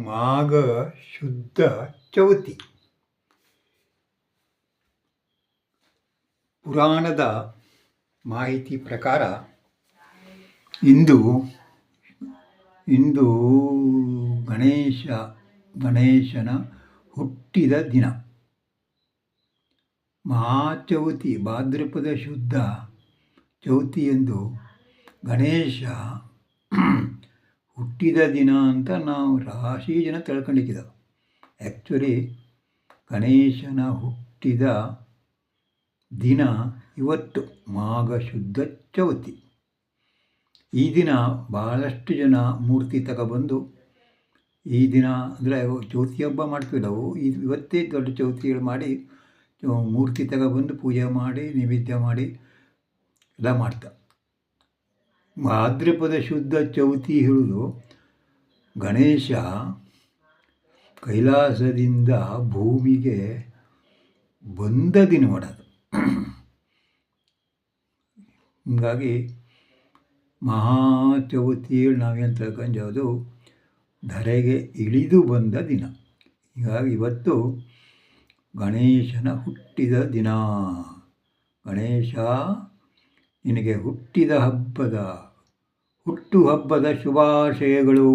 ಮಾಘ ಶುದ್ಧ ಚೌತಿ. ಪುರಾಣದ ಮಾಹಿತಿ ಪ್ರಕಾರ ಇಂದು ಗಣೇಶನ ಹುಟ್ಟಿದ ದಿನ. ಮಹಾಚೌತಿ ಭಾದ್ರಪದ ಶುದ್ಧ ಚೌತಿಯಂದು ಗಣೇಶ ಹುಟ್ಟಿದ ದಿನ ಅಂತ ನಾವು ರಾಶಿ ಜನ ತಿಳ್ಕೊಂಡಿದ್ದ. ಆ್ಯಕ್ಚುಲಿ ಗಣೇಶನ ಹುಟ್ಟಿದ ದಿನ ಇವತ್ತು ಮಾಘ ಶುದ್ಧ ಚೌತಿ. ಈ ದಿನ ಭಾಳಷ್ಟು ಜನ ಮೂರ್ತಿ ತಗೊಬಂದು ಈ ದಿನ ಅಂದರೆ ಚೌತಿ ಹಬ್ಬ ಮಾಡ್ತೀವಿ ನಾವು. ಇವತ್ತೇ ದೊಡ್ಡ ಚೌತಿಗಳು ಮಾಡಿ ಮೂರ್ತಿ ತಗೊಬಂದು ಪೂಜೆ ಮಾಡಿ ನೈವೇದ್ಯ ಮಾಡಿ ಎಲ್ಲ ಮಾಡ್ತಾರೆ. ಭಾದ್ರಪದ ಶುದ್ಧ ಚೌತಿ ಹೇಳೋದು ಗಣೇಶ ಕೈಲಾಸದಿಂದ ಭೂಮಿಗೆ ಬಂದ ದಿನ ಮಾಡೋದು. ಹೀಗಾಗಿ ಮಹಾಚೌತಿ ನಾವೇನು ತಿಳ್ಕೊಂಡೋದು ಧರೆಗೆ ಇಳಿದು ಬಂದ ದಿನ. ಹೀಗಾಗಿ ಇವತ್ತು ಗಣೇಶನ ಹುಟ್ಟಿದ ದಿನ. ಗಣೇಶ ನಿನಗೆ ಹುಟ್ಟುಹಬ್ಬದ ಶುಭಾಶಯಗಳು.